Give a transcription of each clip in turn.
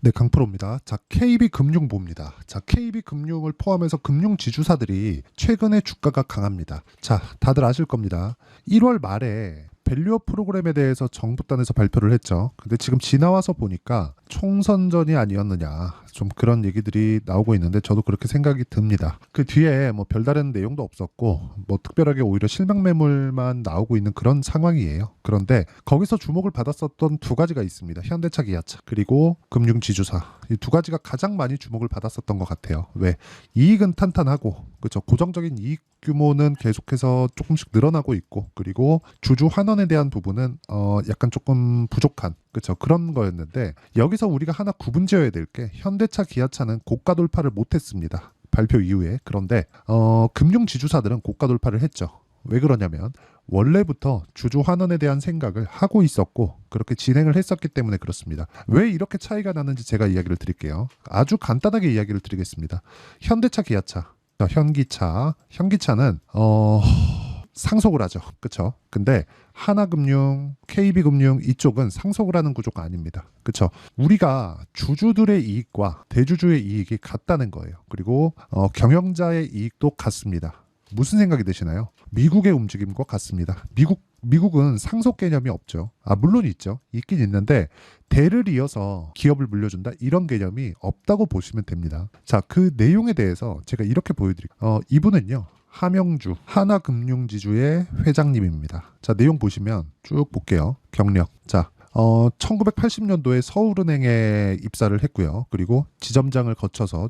네, 강프로입니다. 자, KB금융부입니다. 자, KB금융을 포함해서 금융지주사들이 최근에 주가가 강합니다. 자, 다들 아실 겁니다. 1월 말에 밸류업 프로그램에 대해서 정부단에서 발표를 했죠. 근데 지금 지나와서 보니까 총선전이 아니었느냐, 좀 그런 얘기들이 나오고 있는데 저도 그렇게 생각이 듭니다. 그 뒤에 뭐 별다른 내용도 없었고 뭐 특별하게 오히려 실명 매물만 나오고 있는 그런 상황이에요. 그런데 거기서 주목을 받았었던 두 가지가 있습니다. 현대차, 기아차, 그리고 금융지주사. 이 두 가지가 가장 많이 주목을 받았었던 것 같아요. 왜? 이익은 탄탄하고, 그렇죠. 고정적인 이익 규모는 계속해서 조금씩 늘어나고 있고, 그리고 주주 환원에 대한 부분은 약간 조금 부족한, 그렇죠. 그런 거였는데, 여기서 우리가 하나 구분지어야 될 게 현대차, 기아차는 고가 돌파를 못했습니다. 발표 이후에. 그런데 금융 지주사들은 고가 돌파를 했죠. 왜 그러냐면 원래부터 주주 환원에 대한 생각을 하고 있었고 그렇게 진행을 했었기 때문에 그렇습니다. 왜 이렇게 차이가 나는지 제가 이야기를 드릴게요. 아주 간단하게 이야기를 드리겠습니다. 현대차, 기아차, 현기차는 상속을 하죠. 그렇죠? 근데 하나금융, KB금융 이쪽은 상속을 하는 구조가 아닙니다. 그렇죠? 우리가 주주들의 이익과 대주주의 이익이 같다는 거예요. 그리고 경영자의 이익도 같습니다. 무슨 생각이 드시나요? 미국의 움직임과 같습니다. 미국은 상속 개념이 없죠. 물론 있죠. 있긴 있는데 대를 이어서 기업을 물려준다 이런 개념이 없다고 보시면 됩니다. 자, 그 내용에 대해서 제가 이렇게 보여드릴게요. 이분은요. 함영주 하나금융지주의 회장님입니다. 자, 내용 보시면 쭉 볼게요. 경력. 자, 1980년도에 서울은행에 입사를 했고요. 그리고 지점장을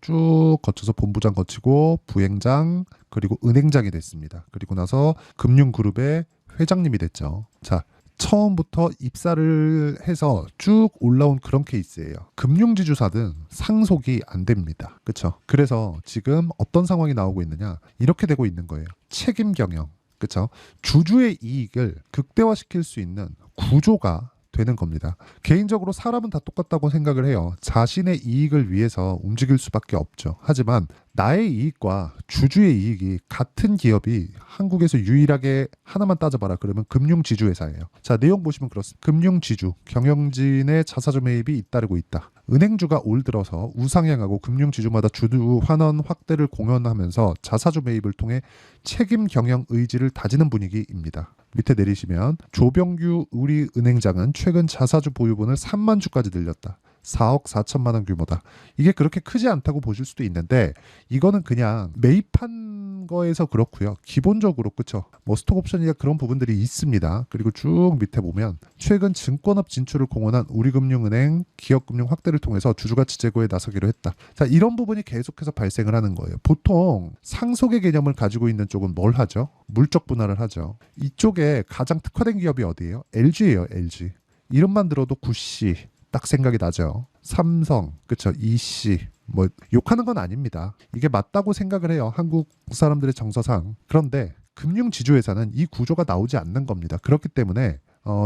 쭉 거쳐서 본부장 거치고 부행장 그리고 은행장이 됐습니다. 그리고 나서 금융그룹의 회장님이 됐죠. 자, 처음부터 입사를 해서 쭉 올라온 그런 케이스예요. 금융지주사든 상속이 안 됩니다. 그렇죠? 그래서 지금 어떤 상황이 나오고 있느냐? 이렇게 되고 있는 거예요. 책임 경영. 그렇죠? 주주의 이익을 극대화시킬 수 있는 구조가 되는 겁니다. 개인적으로 사람은 다 똑같다고 생각을 해요. 자신의 이익을 위해서 움직일 수밖에 없죠. 하지만 나의 이익과 주주의 이익이 같은 기업이 한국에서 유일하게 하나만 따져봐라 그러면 금융지주회사예요. 자, 내용 보시면 그렇습니다. 금융지주, 경영진의 자사주 매입이 잇따르고 있다. 은행주가 올 들어서 우상향하고 금융지주마다 주주 환원 확대를 공언하면서 자사주 매입을 통해 책임 경영 의지를 다지는 분위기입니다. 밑에 내리시면 조병규 우리은행장은 최근 자사주 보유분을 3만 주까지 늘렸다. 4억 4천만 원 규모다. 이게 그렇게 크지 않다고 보실 수도 있는데 이거는 그냥 매입한 거에서 그렇고요. 기본적으로 그쵸. 뭐 스톡옵션이나 그런 부분들이 있습니다. 그리고 쭉 밑에 보면 최근 증권업 진출을 공언한 우리금융은행 기업금융 확대를 통해서 주주가치 제고에 나서기로 했다. 자, 이런 부분이 계속해서 발생을 하는 거예요. 보통 상속의 개념을 가지고 있는 쪽은 뭘 하죠? 물적 분할을 하죠. 이쪽에 가장 특화된 기업이 어디예요? LG예요. LG. 이름만 들어도 구씨 딱 생각이 나죠. 삼성, 그쵸, EC, 뭐 욕하는 건 아닙니다. 이게 맞다고 생각을 해요. 한국 사람들의 정서상. 그런데 금융지주회사는 이 구조가 나오지 않는 겁니다. 그렇기 때문에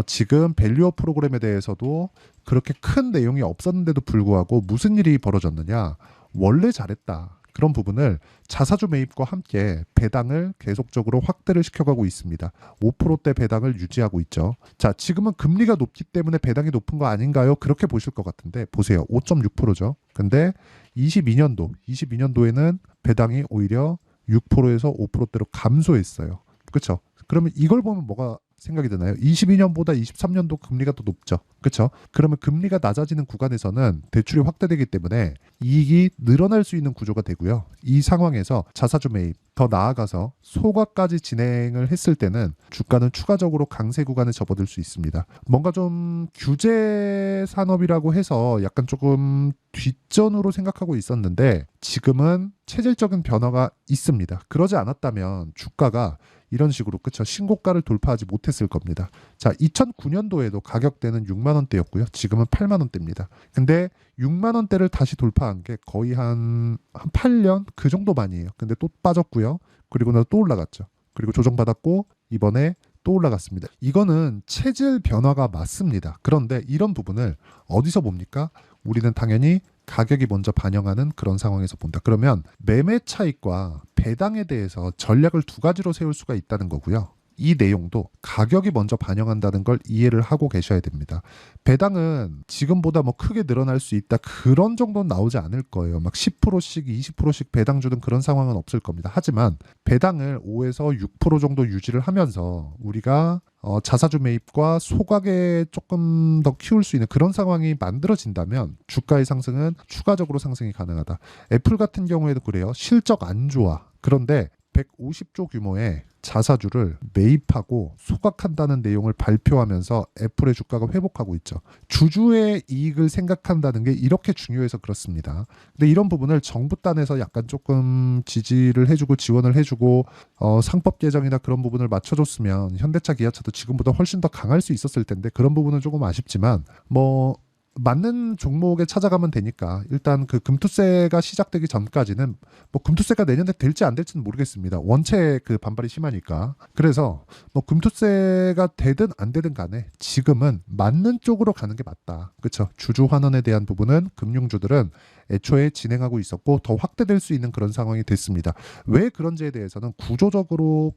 지금 밸류업 프로그램에 대해서도 그렇게 큰 내용이 없었는데도 불구하고 무슨 일이 벌어졌느냐? 원래 잘했다. 그런 부분을 자사주 매입과 함께 배당을 계속적으로 확대를 시켜가고 있습니다. 5%대 배당을 유지하고 있죠. 자, 지금은 금리가 높기 때문에 배당이 높은 거 아닌가요? 그렇게 보실 것 같은데 보세요. 5.6%죠. 근데 22년도에는 배당이 오히려 6%에서 5%대로 감소했어요. 그렇죠? 그러면 이걸 보면 뭐가 생각이 드나요? 22년보다 23년도 금리가 더 높죠. 그렇죠? 그러면 금리가 낮아지는 구간에서는 대출이 확대되기 때문에 이익이 늘어날 수 있는 구조가 되고요. 이 상황에서 자사주 매입, 더 나아가서 소각까지 진행을 했을 때는 주가는 추가적으로 강세 구간에 접어들 수 있습니다. 뭔가 좀 규제 산업이라고 해서 약간 조금 뒷전으로 생각하고 있었는데 지금은 체질적인 변화가 있습니다. 그러지 않았다면 주가가 이런 식으로 그쵸 신고가를 돌파하지 못했을 겁니다. 자, 2009년도에도 가격대는 6만 원대였고요. 지금은 8만 원대입니다. 근데 6만 원대를 다시 돌파한 게 거의 한 8년 그 정도 만이에요. 근데 또 빠졌고요. 그리고 나서 또 올라갔죠. 그리고 조정받았고 이번에 또 올라갔습니다. 이거는 체질 변화가 맞습니다. 그런데 이런 부분을 어디서 봅니까? 우리는 당연히 가격이 먼저 반영하는 그런 상황에서 본다. 그러면 매매 차익과 배당에 대해서 전략을 두 가지로 세울 수가 있다는 거고요. 이 내용도 가격이 먼저 반영한다는 걸 이해를 하고 계셔야 됩니다. 배당은 지금보다 뭐 크게 늘어날 수 있다 그런 정도는 나오지 않을 거예요. 막 10%씩 20%씩 배당 주는 그런 상황은 없을 겁니다. 하지만 배당을 5에서 6% 정도 유지를 하면서 우리가 자사주 매입과 소각에 조금 더 키울 수 있는 그런 상황이 만들어진다면 주가의 상승은 추가적으로 상승이 가능하다. 애플 같은 경우에도 그래요. 실적 안 좋아. 그런데 150조 규모의 자사주를 매입하고 소각한다는 내용을 발표하면서 애플의 주가가 회복하고 있죠. 주주의 이익을 생각한다는 게 이렇게 중요해서 그렇습니다. 근데 이런 부분을 정부 단에서 약간 조금 지지를 해주고 지원을 해주고 상법 개정이나 그런 부분을 맞춰줬으면 현대차, 기아차도 지금보다 훨씬 더 강할 수 있었을 텐데 그런 부분은 조금 아쉽지만 뭐 맞는 종목에 찾아가면 되니까 일단 그 금투세가 시작되기 전까지는 뭐 금투세가 내년에 될지 안 될지는 모르겠습니다. 원체 그 반발이 심하니까. 그래서 뭐 금투세가 되든 안 되든 간에 지금은 맞는 쪽으로 가는 게 맞다. 그렇죠? 주주 환원에 대한 부분은 금융주들은 애초에 진행하고 있었고 더 확대될 수 있는 그런 상황이 됐습니다. 왜 그런지에 대해서는 구조적으로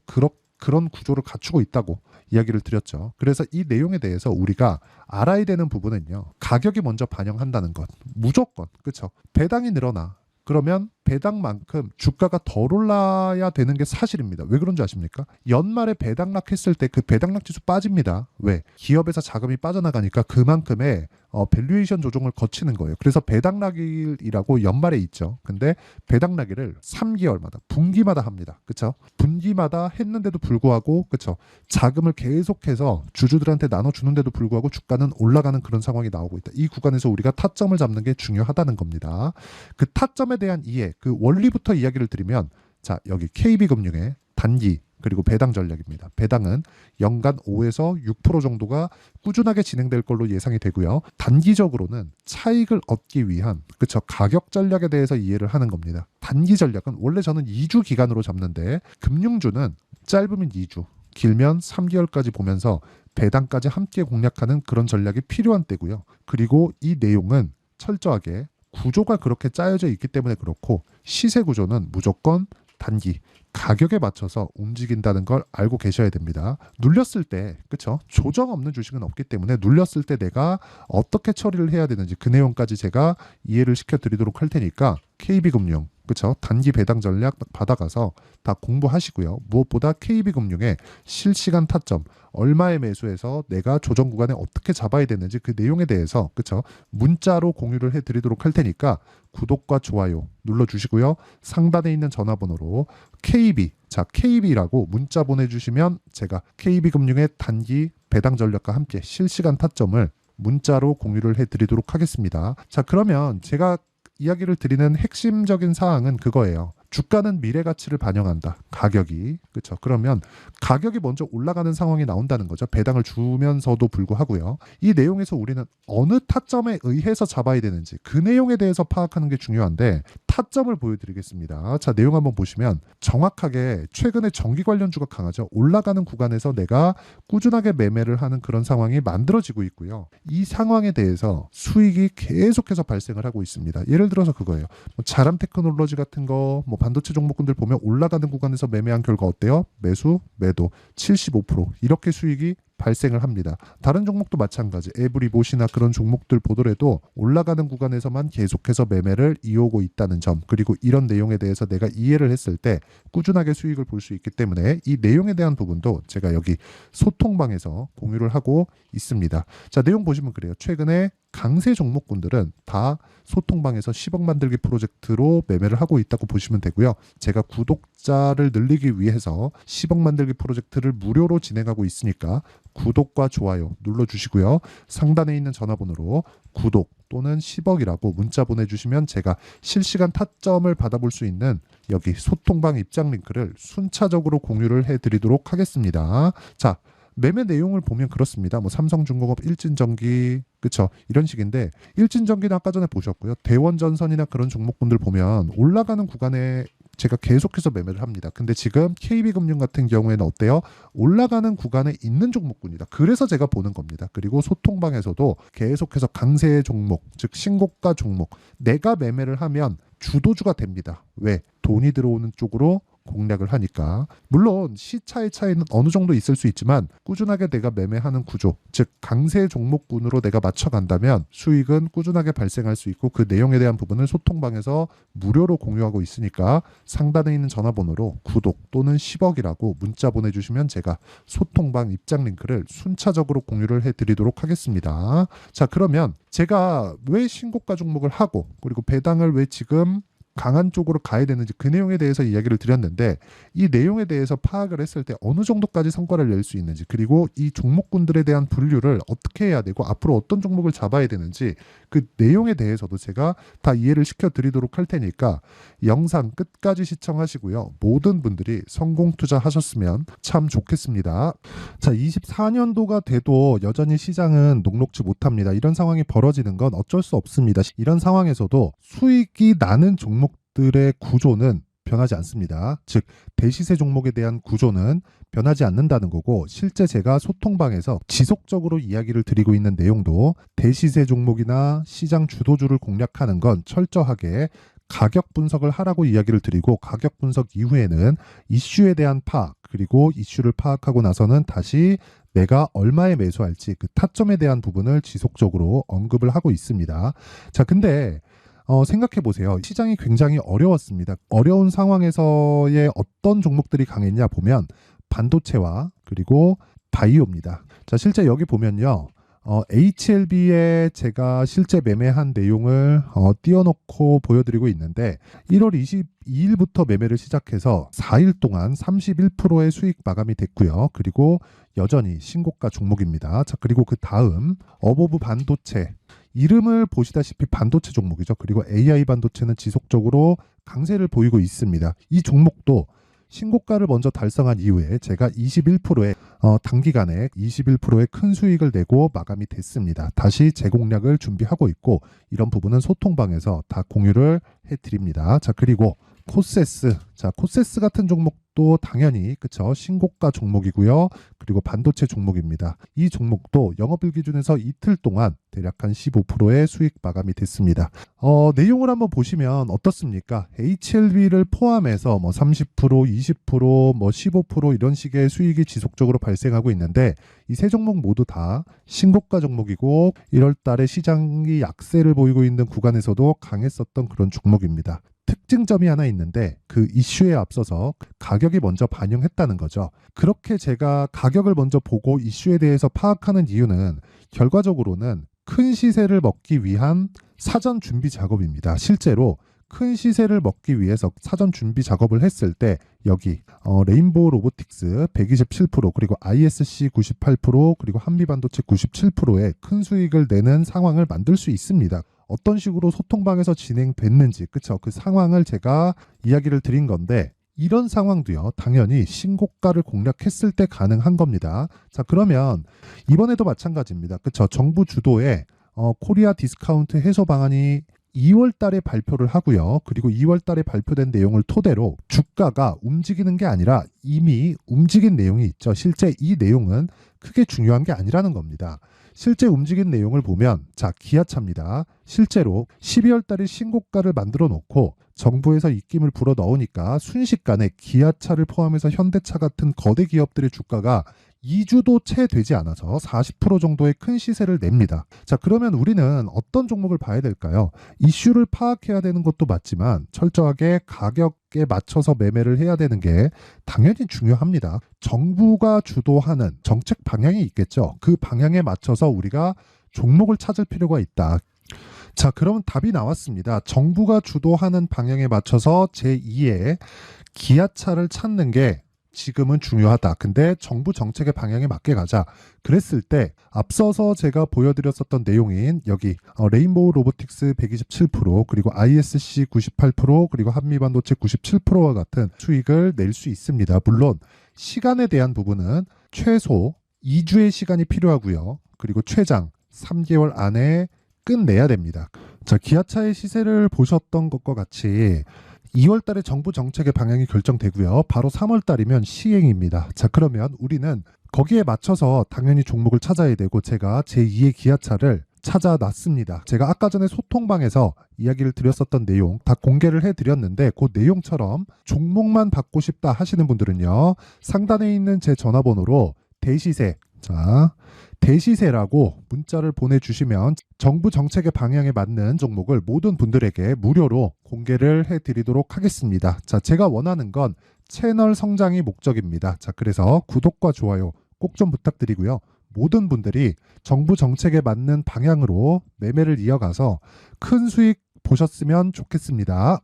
그런 구조를 갖추고 있다고 이야기를 드렸죠. 그래서 이 내용에 대해서 우리가 알아야 되는 부분은요. 가격이 먼저 반영한다는 것. 무조건. 그렇죠? 배당이 늘어나. 그러면 배당만큼 주가가 덜 올라야 되는 게 사실입니다. 왜 그런지 아십니까? 연말에 배당락 했을 때 그 배당락 지수 빠집니다. 왜? 기업에서 자금이 빠져나가니까 그만큼의 밸류에이션 조정을 거치는 거예요. 그래서 배당락일이라고 연말에 있죠. 근데 배당락일을 3개월마다 분기마다 합니다. 그렇죠? 분기마다 했는데도 불구하고 그렇죠? 자금을 계속해서 주주들한테 나눠주는데도 불구하고 주가는 올라가는 그런 상황이 나오고 있다. 이 구간에서 우리가 타점을 잡는 게 중요하다는 겁니다. 그 타점에 대한 이해, 그 원리부터 이야기를 드리면 자 여기 KB금융의 단기 그리고 배당 전략입니다. 배당은 연간 5에서 6% 정도가 꾸준하게 진행될 걸로 예상이 되고요. 단기적으로는 차익을 얻기 위한 그쵸 가격 전략에 대해서 이해를 하는 겁니다. 단기 전략은 원래 저는 2주 기간으로 잡는데 금융주는 짧으면 2주, 길면 3개월까지 보면서 배당까지 함께 공략하는 그런 전략이 필요한 때고요. 그리고 이 내용은 철저하게 구조가 그렇게 짜여져 있기 때문에 그렇고 시세 구조는 무조건 단기 가격에 맞춰서 움직인다는 걸 알고 계셔야 됩니다. 눌렸을 때 그쵸 조정 없는 주식은 없기 때문에 눌렸을 때 내가 어떻게 처리를 해야 되는지 그 내용까지 제가 이해를 시켜드리도록 할 테니까 KB금융 그쵸 단기 배당 전략 받아가서 다 공부하시고요. 무엇보다 KB금융의 실시간 타점 얼마에 매수해서 내가 조정 구간에 어떻게 잡아야 되는지 그 내용에 대해서 그쵸 문자로 공유를 해드리도록 할 테니까 구독과 좋아요 눌러주시고요. 상단에 있는 전화번호로 KB 자 KB라고 문자 보내주시면 제가 KB금융의 단기 배당 전략과 함께 실시간 타점을 문자로 공유를 해드리도록 하겠습니다. 자 그러면 제가 이야기를 드리는 핵심적인 사항은 그거예요. 주가는 미래 가치를 반영한다. 가격이. 그렇죠. 그러면 가격이 먼저 올라가는 상황이 나온다는 거죠. 배당을 주면서도 불구하고요. 이 내용에서 우리는 어느 타점에 의해서 잡아야 되는지 그 내용에 대해서 파악하는 게 중요한데 타점을 보여드리겠습니다. 자, 내용 한번 보시면 정확하게 최근에 전기 관련주가 강하죠. 올라가는 구간에서 내가 꾸준하게 매매를 하는 그런 상황이 만들어지고 있고요. 이 상황에 대해서 수익이 계속해서 발생을 하고 있습니다. 예를 들어서 그거예요. 뭐 자람 테크놀로지 같은 거, 뭐 반도체 종목군들 보면 올라가는 구간에서 매매한 결과 어때요? 매수, 매도 75% 이렇게 수익이 발생을 합니다. 다른 종목도 마찬가지. 에브리봇이나 그런 종목들 보더라도 올라가는 구간에서만 계속해서 매매를 이어오고 있다는 점 그리고 이런 내용에 대해서 내가 이해를 했을 때 꾸준하게 수익을 볼 수 있기 때문에 이 내용에 대한 부분도 제가 여기 소통방에서 공유를 하고 있습니다. 자, 내용 보시면 그래요. 최근에 강세 종목군들은 다 소통방에서 10억 만들기 프로젝트로 매매를 하고 있다고 보시면 되고요. 제가 구독자를 늘리기 위해서 10억 만들기 프로젝트를 무료로 진행하고 있으니까 구독과 좋아요 눌러주시고요. 상단에 있는 전화번호로 구독 또는 10억이라고 문자 보내주시면 제가 실시간 타점을 받아볼 수 있는 여기 소통방 입장 링크를 순차적으로 공유를 해드리도록 하겠습니다. 자, 매매 내용을 보면 그렇습니다. 뭐 삼성중공업, 일진전기 그쵸 이런 식인데 일진전기는 아까 전에 보셨고요. 대원전선이나 그런 종목군들 보면 올라가는 구간에 제가 계속해서 매매를 합니다. 근데 지금 KB금융 같은 경우에는 어때요? 올라가는 구간에 있는 종목군이다. 그래서 제가 보는 겁니다. 그리고 소통방에서도 계속해서 강세 종목, 즉 신고가 종목 내가 매매를 하면 주도주가 됩니다. 왜? 돈이 들어오는 쪽으로 공략을 하니까. 물론 시차의 차이는 어느 정도 있을 수 있지만 꾸준하게 내가 매매하는 구조, 즉 강세 종목군으로 내가 맞춰간다면 수익은 꾸준하게 발생할 수 있고, 그 내용에 대한 부분을 소통방에서 무료로 공유하고 있으니까 상단에 있는 전화번호로 구독 또는 10억이라고 문자 보내주시면 제가 소통방 입장 링크를 순차적으로 공유를 해드리도록 하겠습니다. 자, 그러면 제가 왜 신고가 종목을 하고, 그리고 배당을 왜 지금 강한 쪽으로 가야 되는지, 그 내용에 대해서 이야기를 드렸는데, 이 내용에 대해서 파악을 했을 때 어느 정도까지 성과를 낼 수 있는지, 그리고 이 종목군들에 대한 분류를 어떻게 해야 되고 앞으로 어떤 종목을 잡아야 되는지, 그 내용에 대해서도 제가 다 이해를 시켜드리도록 할 테니까 영상 끝까지 시청하시고요. 모든 분들이 성공 투자하셨으면 참 좋겠습니다. 자, 24년도가 돼도 여전히 시장은 녹록지 못합니다. 이런 상황이 벌어지는 건 어쩔 수 없습니다. 이런 상황에서도 수익이 나는 종목들의 구조는 변하지 않습니다. 즉, 대시세 종목에 대한 구조는 변하지 않는다는 거고, 실제 제가 소통방에서 지속적으로 이야기를 드리고 있는 내용도 대시세 종목이나 시장 주도주를 공략하는 건 철저하게 가격 분석을 하라고 이야기를 드리고, 가격 분석 이후에는 이슈에 대한 파악, 그리고 이슈를 파악하고 나서는 다시 내가 얼마에 매수할지 그 타점에 대한 부분을 지속적으로 언급을 하고 있습니다. 자, 근데 생각해 보세요. 시장이 굉장히 어려웠습니다. 어려운 상황에서의 어떤 종목들이 강했냐 보면 반도체와 그리고 바이오입니다. 자, 실제 여기 보면요. HLB에 제가 실제 매매한 내용을 띄워놓고 보여드리고 있는데, 1월 22일부터 매매를 시작해서 4일 동안 31%의 수익 마감이 됐고요. 그리고 여전히 신고가 종목입니다. 자, 그리고 그 다음 어보브 반도체, 이름을 보시다시피 반도체 종목이죠. 그리고 AI 반도체는 지속적으로 강세를 보이고 있습니다. 이 종목도 신고가를 먼저 달성한 이후에 제가 21%의 단기간에 21%의 큰 수익을 내고 마감이 됐습니다. 다시 재공략을 준비하고 있고, 이런 부분은 소통방에서 다 공유를 해드립니다. 자, 그리고 코세스. 자, 코세스 같은 종목도 당연히 그쵸, 신고가 종목이고요. 그리고 반도체 종목입니다. 이 종목도 영업일 기준에서 이틀 동안 대략 한 15%의 수익 마감이 됐습니다. 내용을 한번 보시면 어떻습니까? HLB를 포함해서 뭐 30%, 20%, 뭐 15% 이런 식의 수익이 지속적으로 발생하고 있는데, 이 세 종목 모두 다 신고가 종목이고 1월 달에 시장이 약세를 보이고 있는 구간에서도 강했었던 그런 종목입니다. 특징점이 하나 있는데, 그 이슈에 앞서서 가격이 먼저 반영했다는 거죠. 그렇게 제가 가격을 먼저 보고 이슈에 대해서 파악하는 이유는 결과적으로는 큰 시세를 먹기 위한 사전 준비 작업입니다. 실제로 큰 시세를 먹기 위해서 사전 준비 작업을 했을 때 여기 레인보우 로보틱스 127%, 그리고 ISC 98%, 그리고 한미반도체 97%의 큰 수익을 내는 상황을 만들 수 있습니다. 어떤 식으로 소통방에서 진행됐는지, 그쵸? 그 상황을 제가 이야기를 드린 건데, 이런 상황도요, 당연히 신고가를 공략했을 때 가능한 겁니다. 자, 그러면 이번에도 마찬가지입니다. 그쵸? 정부 주도의 코리아 디스카운트 해소 방안이 2월 달에 발표를 하고요. 그리고 2월 달에 발표된 내용을 토대로 주가가 움직이는 게 아니라 이미 움직인 내용이 있죠. 실제 이 내용은 크게 중요한 게 아니라는 겁니다. 실제 움직인 내용을 보면, 자, 기아차입니다. 실제로 12월 달에 신고가를 만들어 놓고 정부에서 입김을 불어 넣으니까 순식간에 기아차를 포함해서 현대차 같은 거대 기업들의 주가가 2주도 채 되지 않아서 40% 정도의 큰 시세를 냅니다. 자, 그러면 우리는 어떤 종목을 봐야 될까요? 이슈를 파악해야 되는 것도 맞지만 철저하게 가격에 맞춰서 매매를 해야 되는 게 당연히 중요합니다. 정부가 주도하는 정책 방향이 있겠죠. 그 방향에 맞춰서 우리가 종목을 찾을 필요가 있다. 자, 그럼 답이 나왔습니다. 정부가 주도하는 방향에 맞춰서 제2의 기아차를 찾는 게 지금은 중요하다. 근데 정부 정책의 방향에 맞게 가자. 그랬을 때 앞서서 제가 보여드렸었던 내용인 여기 레인보우 로보틱스 127%, 그리고 ISC 98%, 그리고 한미반도체 97%와 같은 수익을 낼 수 있습니다. 물론 시간에 대한 부분은 최소 2주의 시간이 필요하고요. 그리고 최장 3개월 안에 끝내야 됩니다. 자, 기아차의 시세를 보셨던 것과 같이 2월 달에 정부 정책의 방향이 결정되고요. 바로 3월 달이면 시행입니다. 자, 그러면 우리는 거기에 맞춰서 당연히 종목을 찾아야 되고, 제가 제2의 기아차를 찾아놨습니다. 제가 아까 전에 소통방에서 이야기를 드렸었던 내용 다 공개를 해드렸는데 그 내용처럼 종목만 받고 싶다 하시는 분들은요. 상단에 있는 제 전화번호로 대시세, 자, 대시세라고 문자를 보내주시면 정부 정책의 방향에 맞는 종목을 모든 분들에게 무료로 공개를 해드리도록 하겠습니다. 자, 제가 원하는 건 채널 성장이 목적입니다. 자, 그래서 구독과 좋아요 꼭 좀 부탁드리고요. 모든 분들이 정부 정책에 맞는 방향으로 매매를 이어가서 큰 수익 보셨으면 좋겠습니다.